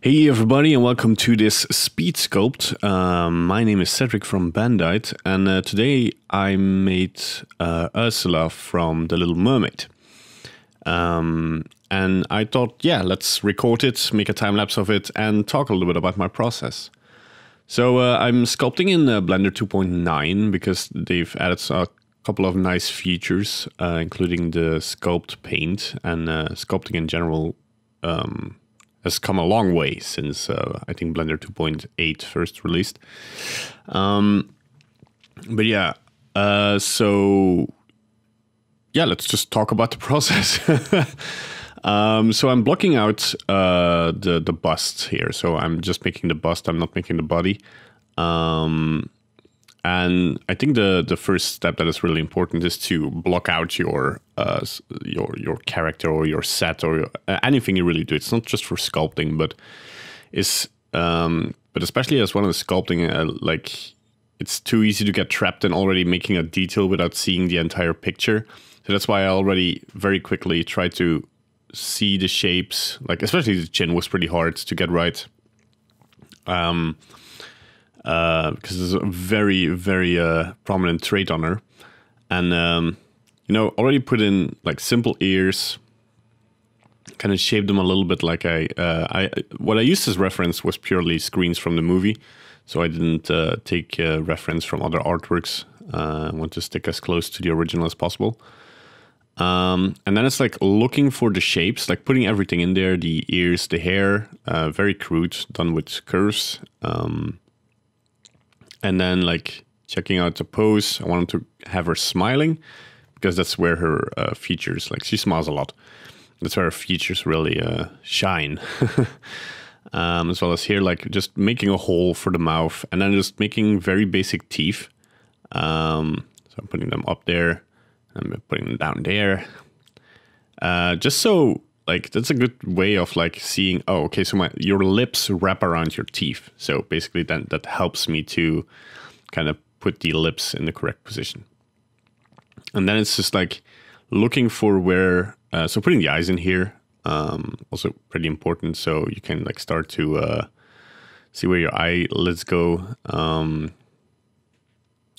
Hey everybody, and welcome to this Speedsculpt. My name is Cedric from Bandite, and today I made Ursula from The Little Mermaid. And I thought, yeah, let's record it, make a time lapse of it, and talk a little bit about my process. So I'm sculpting in Blender 2.9 because they've added a couple of nice features, including the sculpt paint, and sculpting in general has come a long way since I think Blender 2.8 first released. But yeah, so yeah, let's just talk about the process. So I'm blocking out the bust here. So I'm just making the bust. I'm not making the body. And I think the first step that is really important is to block out your character or your set or anything you really do. It's not just for sculpting, but but especially as one of the sculpting, like it's too easy to get trapped in already making a detail without seeing the entire picture. So that's why I already very quickly try to see the shapes. Like especially the chin was pretty hard to get right. Because there's a very, very prominent trait on her. And, already put in like simple ears, kind of shaped them a little bit like what I used as reference was purely screens from the movie. So I didn't take reference from other artworks. I want to stick as close to the original as possible. And then it's like looking for the shapes, like putting everything in there, the ears, the hair, very crude, done with curves. And then like checking out the pose. I wanted to have her smiling because that's where her features, like she smiles a lot. That's where her features really shine. As well as here, like just making a hole for the mouth and then just making very basic teeth. So I'm putting them up there. I'm putting them down there. Just so like that's a good way of like seeing, oh, okay, so your lips wrap around your teeth. So basically that helps me to kind of put the lips in the correct position. And then it's just like looking for where, so putting the eyes in here, also pretty important. So you can like start to see where your eyelids go.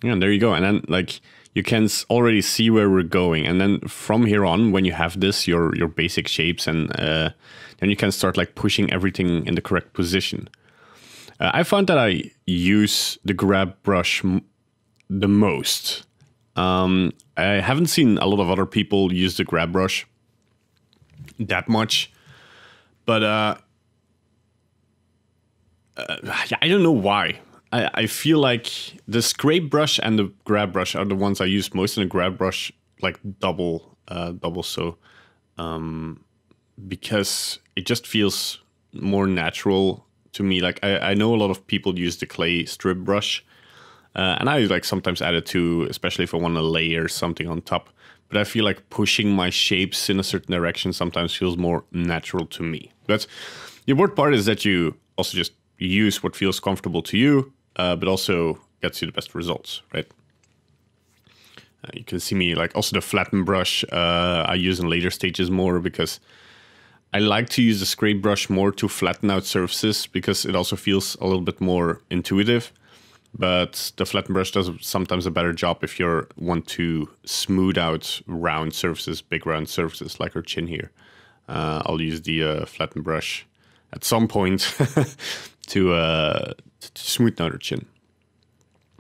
Yeah, and there you go. And then like you can already see where we're going. And then from here on, when you have this, your basic shapes, and then you can start like pushing everything in the correct position. I found that I use the grab brush the most. I haven't seen a lot of other people use the grab brush that much. But yeah, I don't know why. I feel like the scrape brush and the grab brush are the ones I use most, and the grab brush like double so, because it just feels more natural to me. Like I know a lot of people use the clay strip brush, and I like sometimes add it too, especially if I want to layer something on top. But I feel like pushing my shapes in a certain direction sometimes feels more natural to me. But the important part is that you also just use what feels comfortable to you. But also gets you the best results, right? You can see me like also the flatten brush I use in later stages more because I like to use the scrape brush more to flatten out surfaces because it also feels a little bit more intuitive. But the flatten brush does sometimes a better job if you want to smooth out round surfaces, big round surfaces like her chin here. I'll use the flatten brush at some point to smooth out her chin.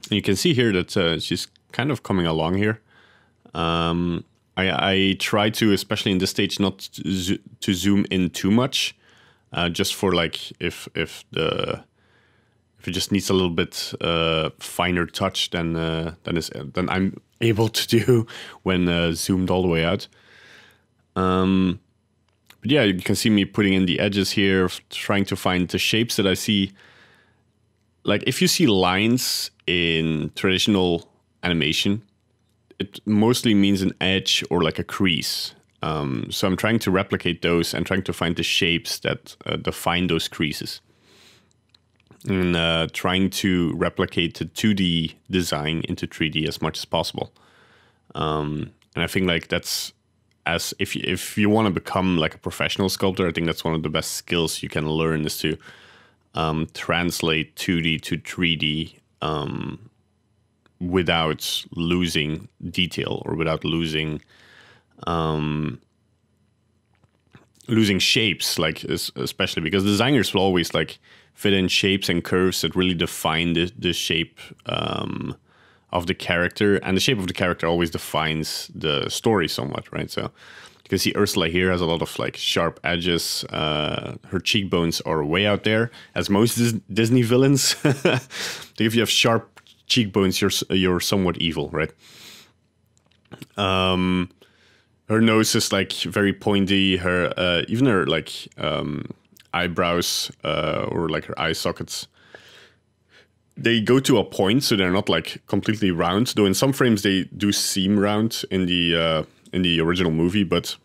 And you can see here that she's kind of coming along here. I try to, especially in this stage, not to zoom in too much, just for like if it just needs a little bit finer touch than I'm able to do when zoomed all the way out. But yeah, you can see me putting in the edges here, trying to find the shapes that I see. Like if you see lines in traditional animation, it mostly means an edge or like a crease. So I'm trying to replicate those and trying to find the shapes that define those creases. And trying to replicate the 2D design into 3D as much as possible. And I think like that's as if you want to become like a professional sculptor, I think that's one of the best skills you can learn is to translate 2D to 3D without losing detail or without losing shapes, like especially because designers will always like fit in shapes and curves that really define the shape of the character, and the shape of the character always defines the story somewhat, right? So you can see Ursula here has a lot of like sharp edges. Her cheekbones are way out there, as most Disney villains. If you have sharp cheekbones, you're somewhat evil, right? Her nose is like very pointy. Her even her like eyebrows or like her eye sockets, they go to a point, so they're not like completely round. Though in some frames they do seem round in the original movie, but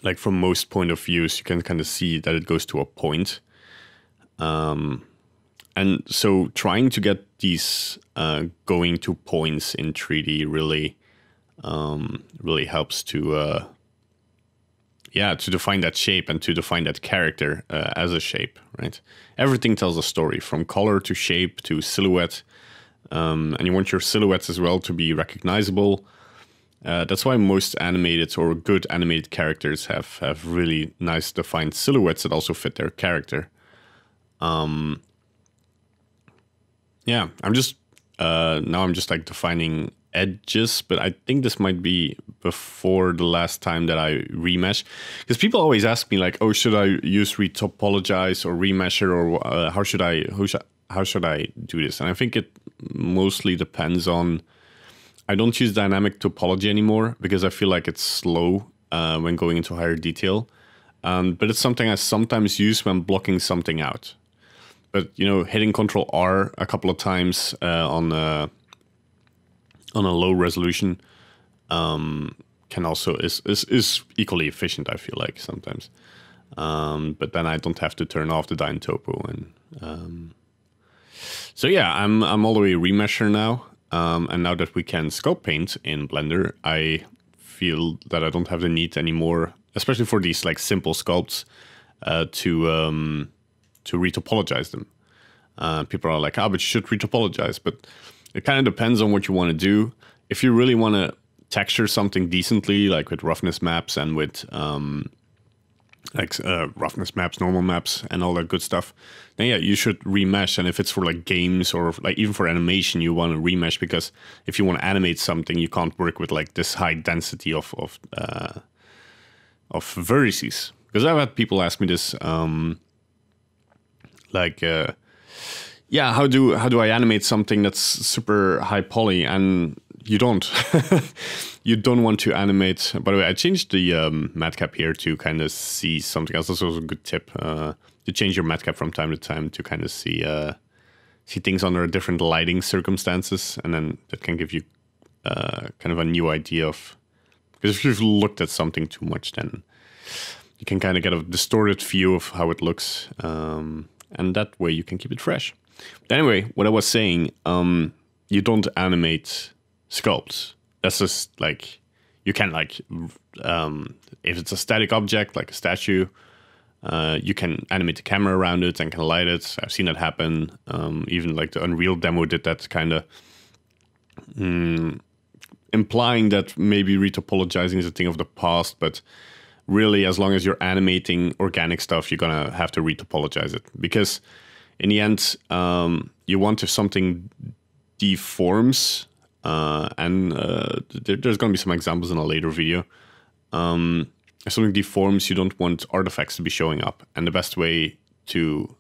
like from most point of views, you can kind of see that it goes to a point. And so trying to get these going to points in 3D really helps to define that shape and to define that character as a shape, right? Everything tells a story, from color to shape to silhouette, and you want your silhouettes as well to be recognizable. That's why most animated or good animated characters have really nice defined silhouettes that also fit their character. Yeah, I'm just like defining edges, but I think this might be before the last time that I remesh, because people always ask me like, oh, should I use retopologize or remesher, or how should I do this? And I think it mostly depends on. I don't use dynamic topology anymore because I feel like it's slow when going into higher detail, but it's something I sometimes use when blocking something out. But hitting Control R a couple of times on a low resolution can also is equally efficient, I feel like sometimes. But then I don't have to turn off the Dyne Topo, and so yeah, I'm all the way remesher now. And now that we can sculpt paint in Blender, I feel that I don't have the need anymore, especially for these like simple sculpts, to retopologize them. People are like, but you should retopologize. But it kind of depends on what you want to do. If you really want to texture something decently, like with roughness maps and with roughness maps, normal maps, and all that good stuff, then yeah, you should remesh. And if it's for like games or like even for animation, you want to remesh, because if you want to animate something, you can't work with like this high density of vertices. Because I've had people ask me this, how do I animate something that's super high poly? And you don't. You don't want to animate. By the way, I changed the matcap here to kind of see something else. That's also a good tip. To change your matcap from time to time to kind of see things under different lighting circumstances, and then that can give you kind of a new idea of. Because if you've looked at something too much, then you can kind of get a distorted view of how it looks, and that way you can keep it fresh. But anyway, what I was saying, you don't animate sculpts. That's just like, you can like, if it's a static object, like a statue, you can animate the camera around it and can light it. I've seen that happen. Even like the Unreal demo did that, kind of implying that maybe retopologizing is a thing of the past, but really, as long as you're animating organic stuff, you're gonna have to retopologize it, because in the end, you want, if something deforms, and there's going to be some examples in a later video. If something deforms, you don't want artifacts to be showing up. And the best way to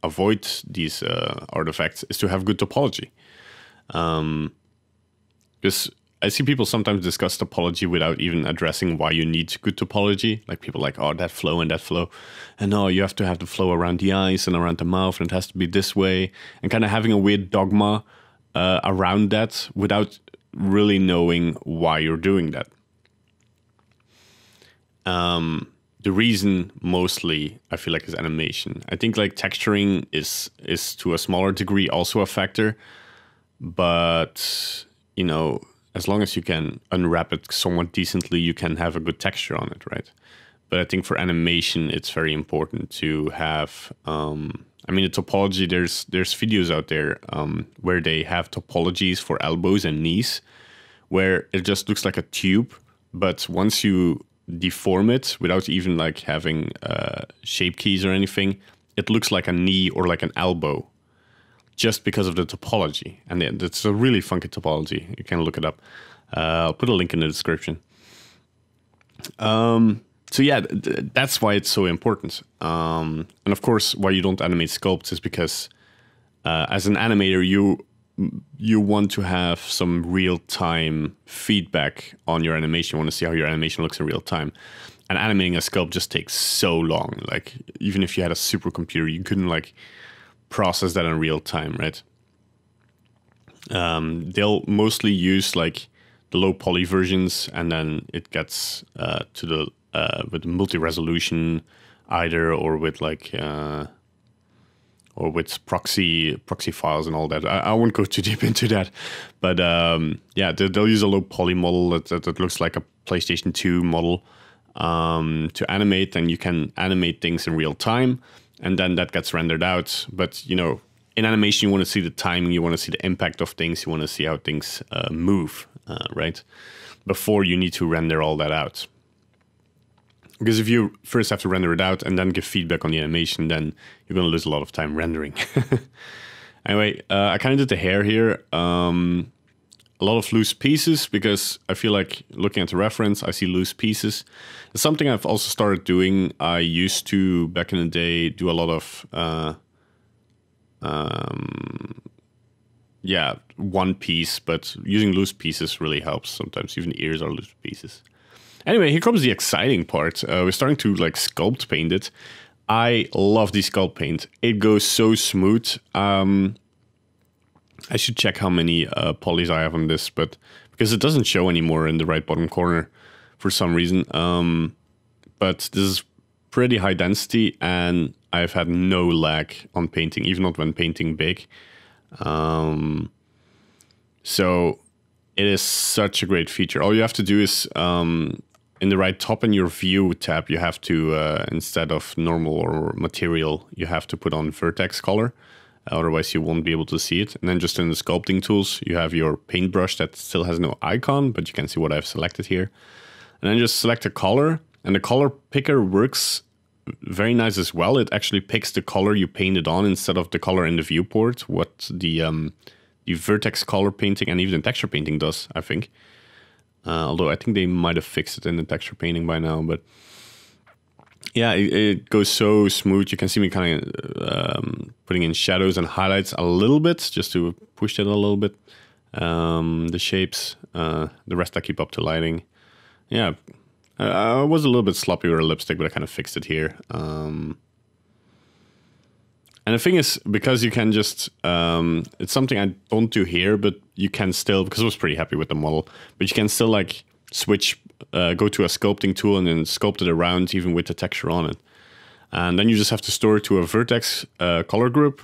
avoid these artifacts is to have good topology. Because I see people sometimes discuss topology without even addressing why you need good topology. Like people like, oh, that flow and that flow. And no, you have to have the flow around the eyes and around the mouth, and it has to be this way. And kind of having a weird dogma around that without really knowing why you're doing that. The reason mostly I feel like is animation. I think like texturing is to a smaller degree also a factor, but as long as you can unwrap it somewhat decently, you can have a good texture on it, right? But I think for animation, it's very important to have. I mean, the topology. There's videos out there where they have topologies for elbows and knees, where it just looks like a tube, but once you deform it without even like having shape keys or anything, it looks like a knee or like an elbow, just because of the topology. And it's a really funky topology. You can look it up. I'll put a link in the description. So yeah, that's why it's so important. And of course, why you don't animate sculpts is because as an animator, you want to have some real-time feedback on your animation. You want to see how your animation looks in real time. And animating a sculpt just takes so long. Like, even if you had a supercomputer, you couldn't like process that in real time, right? They'll mostly use like the low poly versions, and then it gets to the with multi-resolution either, or with like or with proxy files and all that. I won't go too deep into that, but yeah, they'll use a low poly model that looks like a PlayStation 2 model to animate, and you can animate things in real time, and then that gets rendered out. But you know, in animation, you want to see the timing, you want to see the impact of things, you want to see how things move, right? Before you need to render all that out. Because if you first have to render it out and then give feedback on the animation, then you're going to lose a lot of time rendering. Anyway, I kind of did the hair here. A lot of loose pieces, because I feel like looking at the reference, I see loose pieces. It's something I've also started doing. I used to, back in the day, do a lot of yeah, one piece, but using loose pieces really helps. Sometimes even the ears are loose pieces. Anyway, here comes the exciting part. We're starting to like sculpt paint it. I love the sculpt paint. It goes so smooth. I should check how many polys I have on this, but because it doesn't show anymore in the right bottom corner for some reason. But this is pretty high density, and I've had no lag on painting, even not when painting big. So it is such a great feature. All you have to do is in the right top in your view tab, you have to, instead of normal or material, you have to put on vertex color. Otherwise you won't be able to see it. And then just in the sculpting tools, you have your paintbrush that still has no icon, but you can see what I've selected here. And then just select a color, and the color picker works very nice as well. It actually picks the color you painted on instead of the color in the viewport, what the vertex color painting and even the texture painting does, I think. Although I think they might have fixed it in the texture painting by now, but yeah, it goes so smooth. You can see me kind of putting in shadows and highlights a little bit, just to push it a little bit. The shapes, the rest I keep up to lighting. Yeah, I was a little bit sloppy with a lipstick, but I kind of fixed it here. And the thing is, because you can just, it's something I don't do here, but you can still, because I was pretty happy with the model, but you can still like switch, go to a sculpting tool and then sculpt it around even with the texture on it. And then you just have to store it to a vertex color group.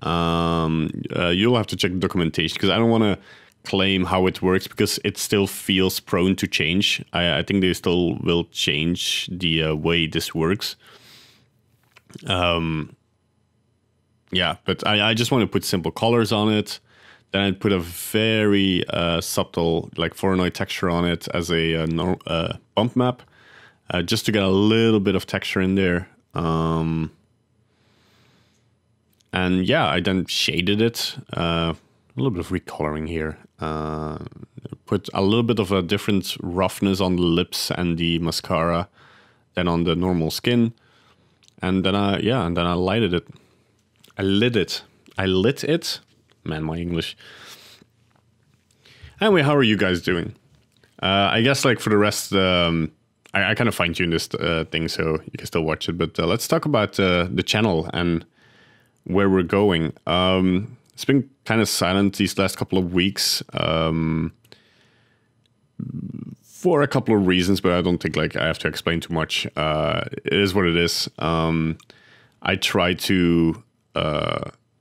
You'll have to check the documentation, because I don't want to claim how it works, because it still feels prone to change. I think they still will change the way this works. Yeah, but I just want to put simple colors on it. Then I'd put a very subtle, like Voronoi texture on it as a bump map, just to get a little bit of texture in there. And yeah, I then shaded it. A little bit of recoloring here. Put a little bit of a different roughness on the lips and the mascara than on the normal skin. And then I lighted it. I lit it. Man, my English. Anyway, how are you guys doing? I guess like for the rest, I kind of fine-tuned this thing, so you can still watch it. But let's talk about the channel and where we're going. It's been kind of silent these last couple of weeks for a couple of reasons, but I don't think like I have to explain too much. It is what it is. I try to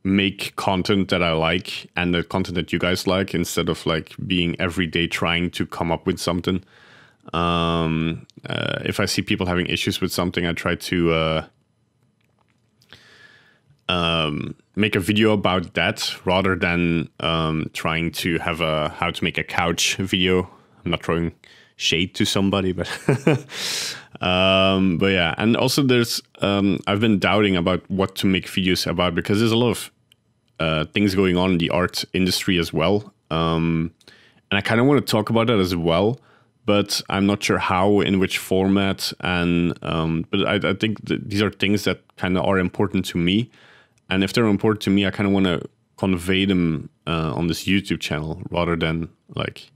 make content that I like and the content that you guys like, instead of like being every day trying to come up with something. If I see people having issues with something, I try to make a video about that rather than trying to have a how to make a couch video. I'm not throwing shade to somebody, but yeah. And also there's I've been doubting about what to make videos about, because there's a lot of things going on in the art industry as well, and I kind of want to talk about that as well, but I'm not sure how, in which format, and but I think that these are things that kind of are important to me, and if they're important to me, I kind of want to convey them on this YouTube channel rather than like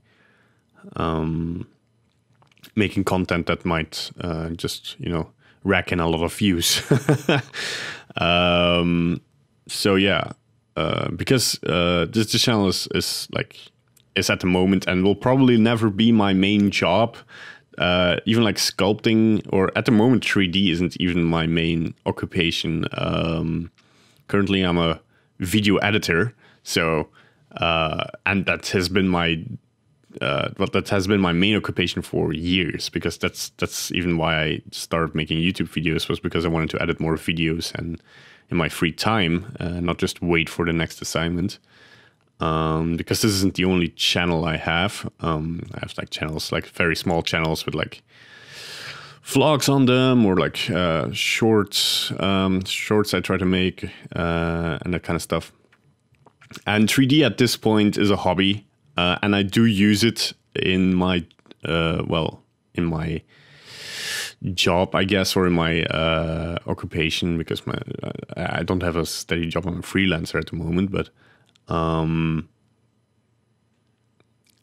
making content that might just, you know, rack in a lot of views. So yeah, because this channel is at the moment, and will probably never be my main job. Even like sculpting, or at the moment 3D isn't even my main occupation. Currently I'm a video editor, so and that has been my main occupation for years, because that's even why I started making YouTube videos, was because I wanted to edit more videos and in my free time, not just wait for the next assignment. Because this isn't the only channel I have. I have like channels, like very small channels with like vlogs on them, or like shorts I try to make, and that kind of stuff. And 3D at this point is a hobby, and I do use it in my in my job, I guess, or in my occupation, because I don't have a steady job. I'm a freelancer at the moment, but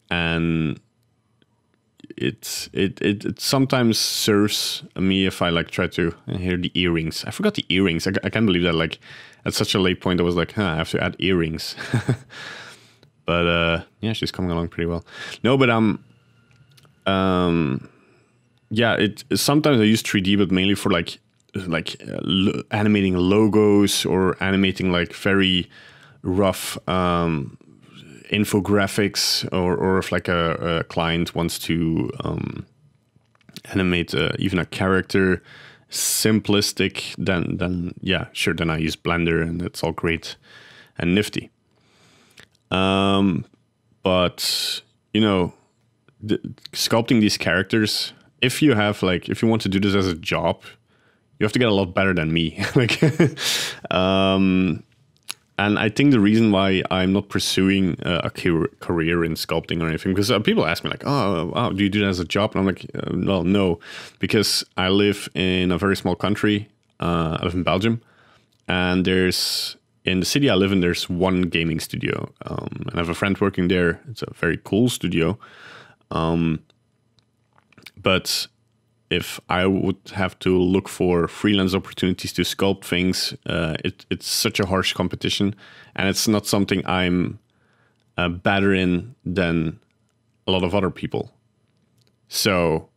and it sometimes serves me if I like try to hear the earrings. I forgot the earrings. I can't believe that, like at such a late point I was like, I have to add earrings. But yeah, she's coming along pretty well. No, but yeah, sometimes I use 3D, but mainly for like animating logos, or animating like very rough infographics, or if like a client wants to animate even a character simplistic, then yeah, sure, then I use Blender, and it's all great and nifty. But you know, sculpting these characters, if you want to do this as a job, you have to get a lot better than me. Like, and I think the reason why I'm not pursuing a career in sculpting or anything, because people ask me like, oh, wow, do you do that as a job? And I'm like, well, no, because I live in a very small country. I live in Belgium, and in the city I live in, there's one gaming studio. And I have a friend working there. It's a very cool studio. But if I would have to look for freelance opportunities to sculpt things, it's such a harsh competition, and it's not something I'm better in than a lot of other people. So,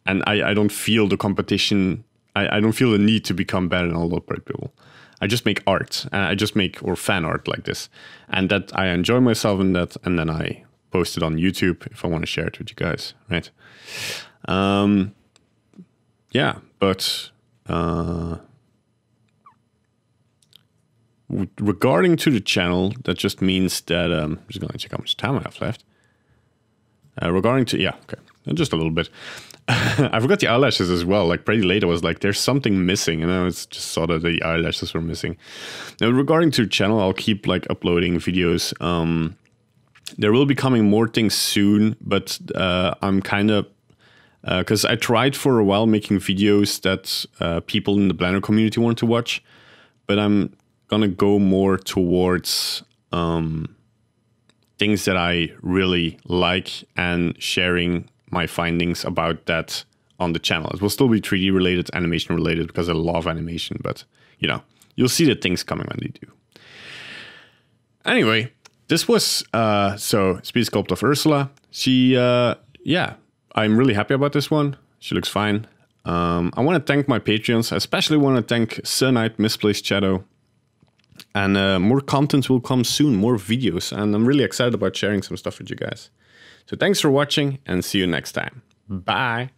and I don't feel the competition. I don't feel the need to become better than a lot of people. I just make art, and I just make fan art like this, and that I enjoy myself in that, and then I post it on YouTube if I want to share it with you guys, right? Yeah, but regarding to the channel, that just means that I'm just going to check how much time I have left. Regarding to, yeah, okay, just a little bit. I forgot the eyelashes as well. Like pretty late, I was like, there's something missing, and I just saw that the eyelashes were missing. Now, regarding to the channel, I'll keep like uploading videos. There will be coming more things soon, but I'm kind of, because I tried for a while making videos that people in the Blender community want to watch, but I'm gonna go more towards things that I really like, and sharing my findings about that on the channel. It will still be 3D related, animation related, because I love animation, but you know, you'll see the things coming when they do. Anyway, this was so Speedsculpt of Ursula. She yeah, I'm really happy about this one. She looks fine. I want to thank my Patreons. I especially want to thank Sir Knight, Misplaced Shadow, And more content will come soon, more videos. And I'm really excited about sharing some stuff with you guys. So thanks for watching and see you next time. Bye.